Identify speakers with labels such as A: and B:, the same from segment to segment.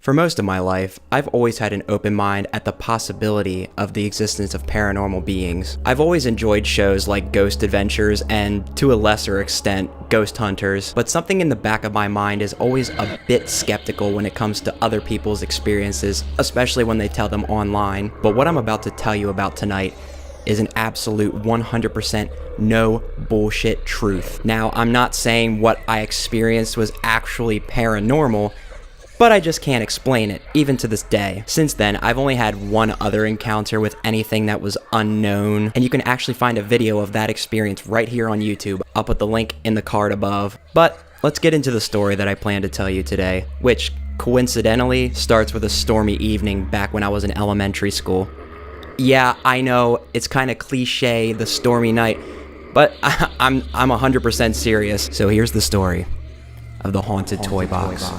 A: For most of my life, I've always had an open mind at the possibility of the existence of paranormal beings. I've always enjoyed shows like Ghost Adventures and, to a lesser extent, Ghost Hunters, but something in the back of my mind is always a bit skeptical when it comes to other people's experiences, especially when they tell them online. But what I'm about to tell you about tonight is an absolute 100% no bullshit truth. Now, I'm not saying what I experienced was actually paranormal, but I just can't explain it, even to this day. Since then, I've only had one other encounter with anything that was unknown, and you can actually find a video of that experience right here on YouTube. I'll put the link in the card above. But let's get into the story that I plan to tell you today, which coincidentally starts with a stormy evening back when I was in elementary school. Yeah, I know, it's kind of cliche, the stormy night, but I'm 100% serious. So here's the story of the haunted toy box.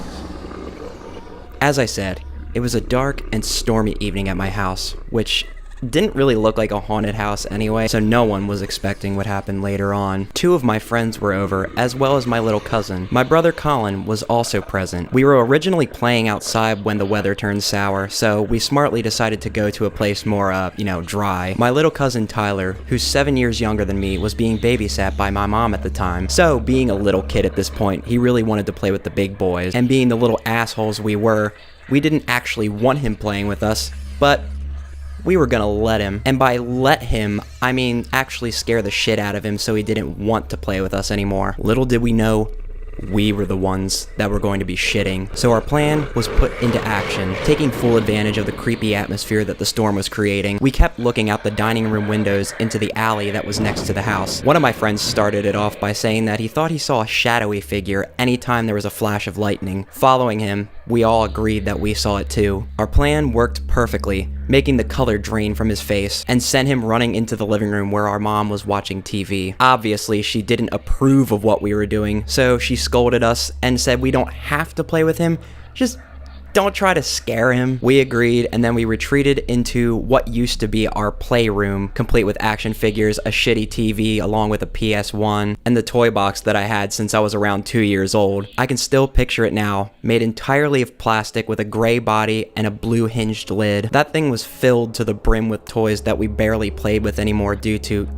A: As I said, it was a dark and stormy evening at my house, which didn't really look like a haunted house anyway, so no one was expecting what happened later on. Two of my friends were over, as well as my little cousin. My brother Colin was also present. We were originally playing outside when the weather turned sour, so we smartly decided to go to a place more, dry. My little cousin Tyler, who's 7 years younger than me, was being babysat by my mom at the time. So, being a little kid at this point, he really wanted to play with the big boys, and being the little assholes we were, we didn't actually want him playing with us, but we were gonna let him. And by let him, I mean actually scare the shit out of him so he didn't want to play with us anymore. Little did we know, we were the ones that were going to be shitting. So our plan was put into action, taking full advantage of the creepy atmosphere that the storm was creating. We kept looking out the dining room windows into the alley that was next to the house. One of my friends started it off by saying that he thought he saw a shadowy figure anytime there was a flash of lightning. Following him, we all agreed that we saw it too. Our plan worked perfectly, making the color drain from his face, and sent him running into the living room where our mom was watching TV. Obviously, she didn't approve of what we were doing, so she scolded us and said we don't have to play with him, just don't try to scare him. We agreed, and then we retreated into what used to be our playroom, complete with action figures, a shitty TV, along with a PS1, and the toy box that I had since I was around 2 years old. I can still picture it now, made entirely of plastic with a gray body and a blue hinged lid. That thing was filled to the brim with toys that we barely played with anymore due to,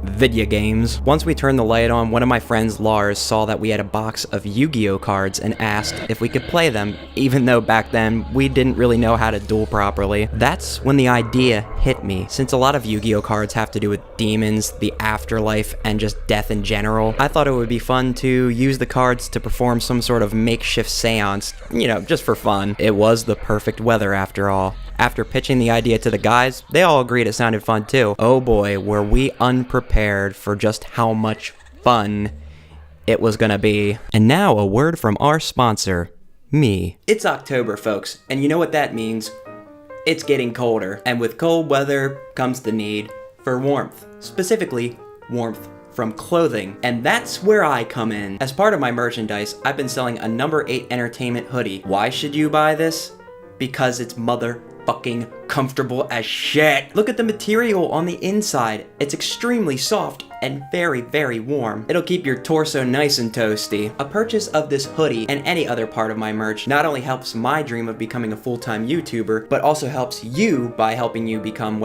A: video games. Once we turned the light on, one of my friends, Lars, saw that we had a box of Yu-Gi-Oh cards and asked if we could play them, even though back then we didn't really know how to duel properly. That's when the idea hit me. Since a lot of Yu-Gi-Oh cards have to do with demons, the afterlife, and just death in general, I thought it would be fun to use the cards to perform some sort of makeshift seance, just for fun. It was the perfect weather after all. After pitching the idea to the guys, they all agreed it sounded fun too. Oh boy, were we unprepared for just how much fun it was gonna be. And now a word from our sponsor, me. It's October, folks, and you know what that means. It's getting colder, and with cold weather comes the need for warmth. Specifically, warmth from clothing. And that's where I come in. As part of my merchandise, I've been selling a number 8 entertainment hoodie. Why should you buy this? Because it's motherfucking comfortable as shit. Look at the material on the inside. It's extremely soft and very, very warm. It'll keep your torso nice and toasty. A purchase of this hoodie and any other part of my merch not only helps my dream of becoming a full-time YouTuber, but also helps you by helping you become,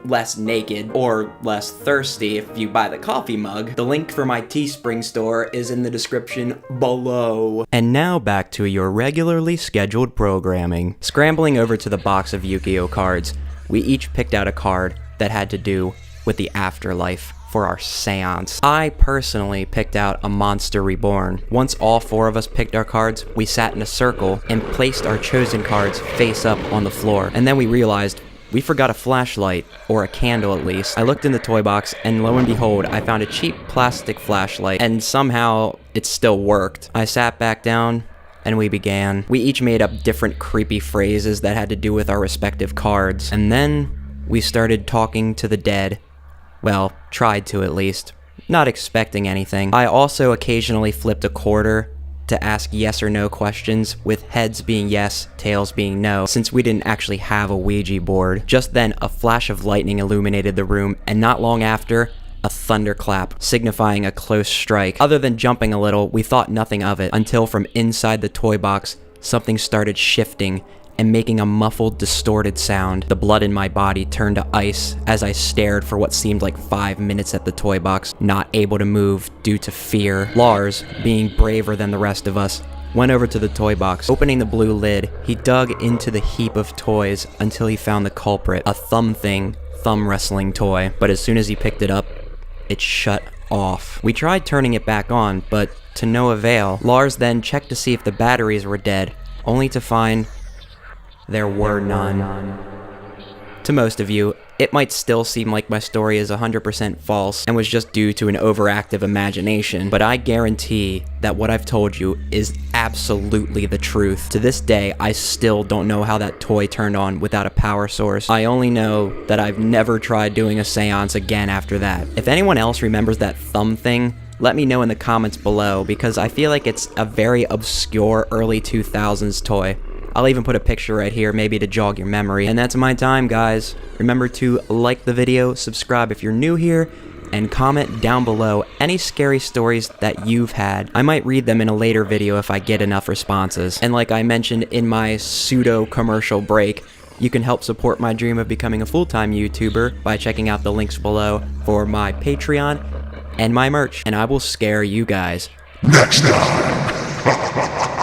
A: less naked or less thirsty if you buy the coffee mug. The link for my Teespring store is in the description below. And now back to your regularly scheduled programming. Scrambling over to the box of Yu-Gi-Oh cards, we each picked out a card that had to do with the afterlife for our seance. I personally picked out a Monster Reborn. Once all 4 of us picked our cards, we sat in a circle and placed our chosen cards face up on the floor. And then we realized we forgot a flashlight, or a candle at least. I looked in the toy box, and lo and behold, I found a cheap plastic flashlight, and somehow it still worked. I sat back down, and we began. We each made up different creepy phrases that had to do with our respective cards. And then we started talking to the dead. Well, tried to at least. Not expecting anything. I also occasionally flipped a quarter to ask yes or no questions, with heads being yes, tails being no, since we didn't actually have a Ouija board. Just then, a flash of lightning illuminated the room, and not long after, a thunderclap, signifying a close strike. Other than jumping a little, we thought nothing of it, until from inside the toy box, something started shifting and making a muffled, distorted sound. The blood in my body turned to ice as I stared for what seemed like 5 minutes at the toy box, not able to move due to fear. Lars, being braver than the rest of us, went over to the toy box. Opening the blue lid, he dug into the heap of toys until he found the culprit, a thumb wrestling toy. But as soon as he picked it up, it shut off. We tried turning it back on, but to no avail. Lars then checked to see if the batteries were dead, only to find there were none. To most of you, it might still seem like my story is 100% false and was just due to an overactive imagination, but I guarantee that what I've told you is absolutely the truth. To this day, I still don't know how that toy turned on without a power source. I only know that I've never tried doing a seance again after that. If anyone else remembers that thumb thing, let me know in the comments below, because I feel like it's a very obscure early 2000s toy. I'll even put a picture right here, maybe to jog your memory. And that's my time, guys. Remember to like the video, subscribe if you're new here, and comment down below any scary stories that you've had. I might read them in a later video if I get enough responses. And like I mentioned in my pseudo-commercial break, you can help support my dream of becoming a full-time YouTuber by checking out the links below for my Patreon and my merch. And I will scare you guys
B: next time.